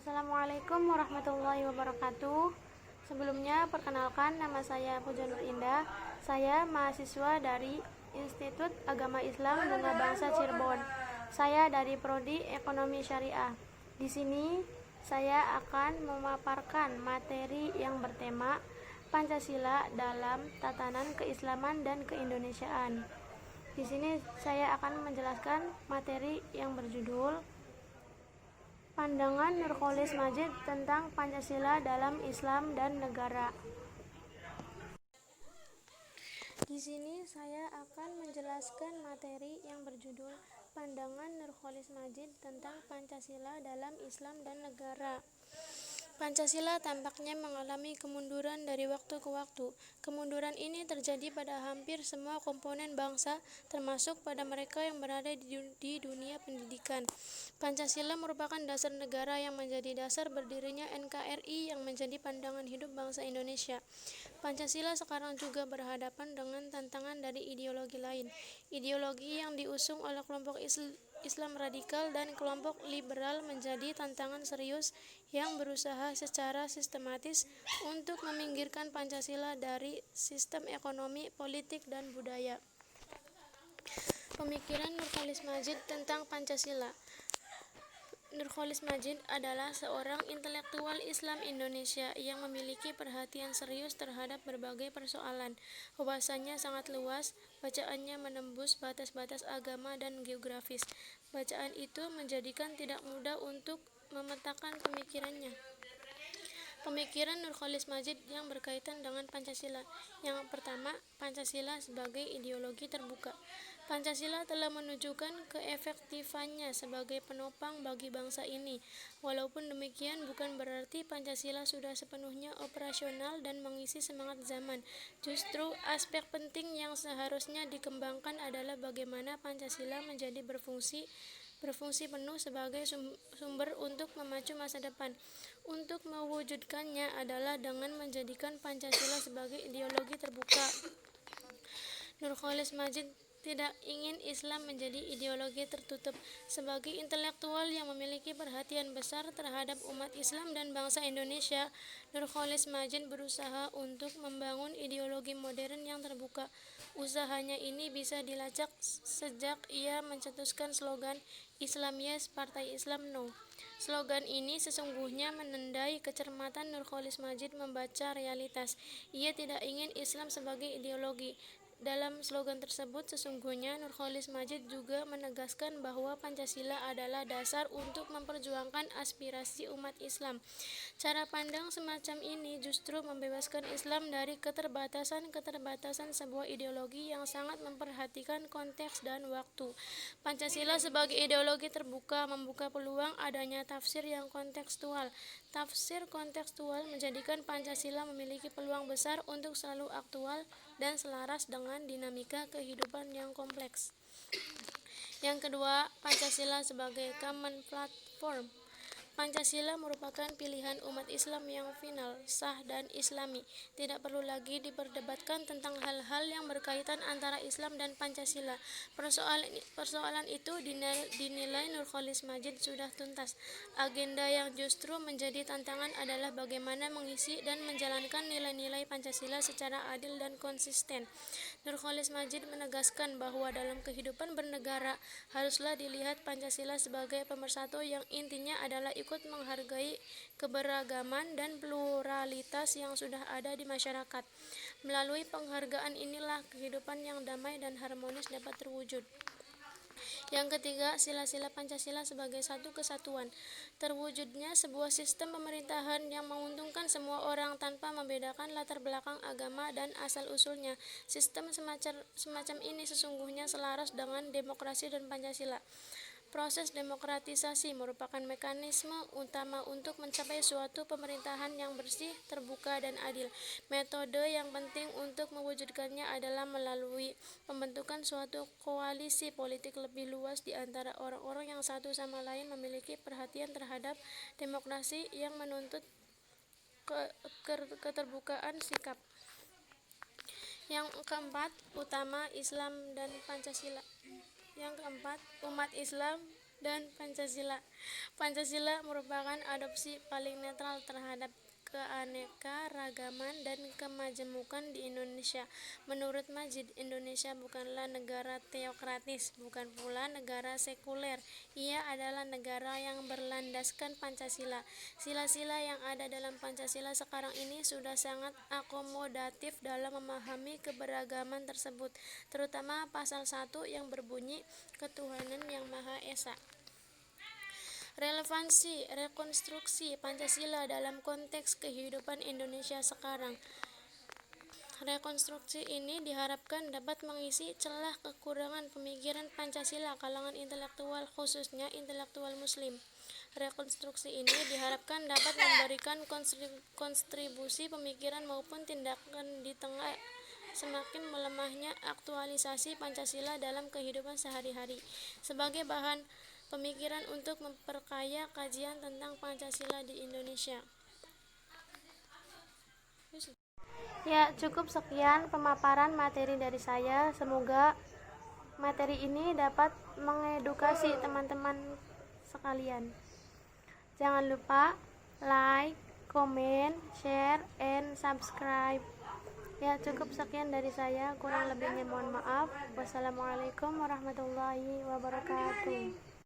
Assalamualaikum warahmatullahi wabarakatuh. Sebelumnya, perkenalkan, nama saya Puja Nur Indah. Saya mahasiswa dari Institut Agama Islam Bunga Bangsa Cirebon. Saya dari Prodi Ekonomi Syariah. Di sini saya akan memaparkan materi yang bertema Pancasila dalam tatanan keislaman dan keindonesiaan. Di sini saya akan menjelaskan materi yang berjudul Pandangan Nurcholish Madjid tentang Pancasila dalam Islam dan Negara. Di sini saya akan menjelaskan materi yang berjudul Pandangan Nurcholish Madjid tentang Pancasila dalam Islam dan Negara. Pancasila tampaknya mengalami kemunduran dari waktu ke waktu. Kemunduran ini terjadi pada hampir semua komponen bangsa, termasuk pada mereka yang berada di dunia pendidikan. Pancasila merupakan dasar negara yang menjadi dasar berdirinya NKRI yang menjadi pandangan hidup bangsa Indonesia. Pancasila sekarang juga berhadapan dengan tantangan dari ideologi lain. Ideologi yang diusung oleh kelompok Islam radikal dan kelompok liberal menjadi tantangan serius yang berusaha secara sistematis untuk meminggirkan Pancasila dari sistem ekonomi, politik, dan budaya. Pemikiran Nurcholish Madjid tentang Pancasila. Nurcholish Madjid adalah seorang intelektual Islam Indonesia yang memiliki perhatian serius terhadap berbagai persoalan. Wawasannya sangat luas, bacaannya menembus batas-batas agama dan geografis. Bacaan itu menjadikan tidak mudah untuk memetakan pemikirannya. Pemikiran Nurcholish Madjid yang berkaitan dengan Pancasila. Yang pertama, Pancasila sebagai ideologi terbuka. Pancasila telah menunjukkan keefektifannya sebagai penopang bagi bangsa ini. Walaupun demikian, bukan berarti Pancasila sudah sepenuhnya operasional dan mengisi semangat zaman. Justru aspek penting yang seharusnya dikembangkan adalah bagaimana Pancasila menjadi berfungsi penuh sebagai sumber untuk memacu masa depan. Untuk mewujudkannya adalah dengan menjadikan Pancasila sebagai ideologi terbuka. Nurcholish Madjid tidak ingin Islam menjadi ideologi tertutup. Sebagai intelektual yang memiliki perhatian besar terhadap umat Islam dan bangsa Indonesia, Nurcholish Madjid berusaha untuk membangun ideologi modern yang terbuka. Usahanya ini bisa dilacak sejak ia mencetuskan slogan Islam Yes, Partai Islam No. Slogan ini sesungguhnya menandai kecermatan Nurcholish Madjid membaca realitas. Ia tidak ingin Islam sebagai ideologi. Dalam slogan tersebut, sesungguhnya Nurcholish Madjid juga menegaskan bahwa Pancasila adalah dasar untuk memperjuangkan aspirasi umat Islam. Cara pandang semacam ini justru membebaskan Islam dari keterbatasan sebuah ideologi yang sangat memperhatikan konteks dan waktu. Pancasila sebagai ideologi terbuka membuka peluang adanya tafsir yang kontekstual. Tafsir kontekstual menjadikan Pancasila memiliki peluang besar untuk selalu aktual dan selaras dengan dinamika kehidupan yang kompleks. Yang kedua, Pancasila sebagai common platform. Pancasila merupakan pilihan umat Islam yang final, sah, dan islami. Tidak perlu lagi diperdebatkan tentang hal-hal yang berkaitan antara Islam dan Pancasila. Persoalan itu dinilai Nurcholish Madjid sudah tuntas. Agenda yang justru menjadi tantangan adalah bagaimana mengisi dan menjalankan nilai-nilai Pancasila secara adil dan konsisten. Nurcholish Madjid menegaskan bahwa dalam kehidupan bernegara haruslah dilihat Pancasila sebagai pemersatu yang intinya adalah ikut menghargai keberagaman dan pluralitas yang sudah ada di masyarakat. Melalui penghargaan inilah kehidupan yang damai dan harmonis dapat terwujud. Yang ketiga, sila-sila Pancasila sebagai satu kesatuan. Terwujudnya sebuah sistem pemerintahan yang menguntungkan semua orang tanpa membedakan latar belakang agama dan asal-usulnya. Sistem semacam ini sesungguhnya selaras dengan demokrasi dan Pancasila. Proses demokratisasi merupakan mekanisme utama untuk mencapai suatu pemerintahan yang bersih, terbuka, dan adil. Metode yang penting untuk mewujudkannya adalah melalui pembentukan suatu koalisi politik lebih luas di antara orang-orang yang satu sama lain memiliki perhatian terhadap demokrasi yang menuntut keterbukaan sikap. Yang keempat, utama Islam dan Pancasila. Yang keempat, umat Islam dan Pancasila. Pancasila merupakan adopsi paling netral terhadap keanekaragaman dan kemajemukan di Indonesia. Menurut Majid, Indonesia bukanlah negara teokratis, bukan pula negara sekuler. Ia adalah negara yang berlandaskan Pancasila. Sila-sila yang ada dalam Pancasila sekarang ini sudah sangat akomodatif dalam memahami keberagaman tersebut, terutama pasal 1 yang berbunyi Ketuhanan yang Maha Esa. Relevansi rekonstruksi Pancasila dalam konteks kehidupan Indonesia sekarang. Rekonstruksi ini diharapkan dapat mengisi celah kekurangan pemikiran Pancasila kalangan intelektual, khususnya intelektual Muslim. Rekonstruksi ini diharapkan dapat memberikan kontribusi pemikiran maupun tindakan di tengah semakin melemahnya aktualisasi Pancasila dalam kehidupan sehari-hari, sebagai bahan pemikiran untuk memperkaya kajian tentang Pancasila di Indonesia. Ya, cukup sekian pemaparan materi dari saya. Semoga materi ini dapat mengedukasi teman-teman sekalian. Jangan lupa like, comment, share, and subscribe. Ya, cukup sekian dari saya. Kurang lebihnya mohon maaf. Wassalamualaikum warahmatullahi wabarakatuh.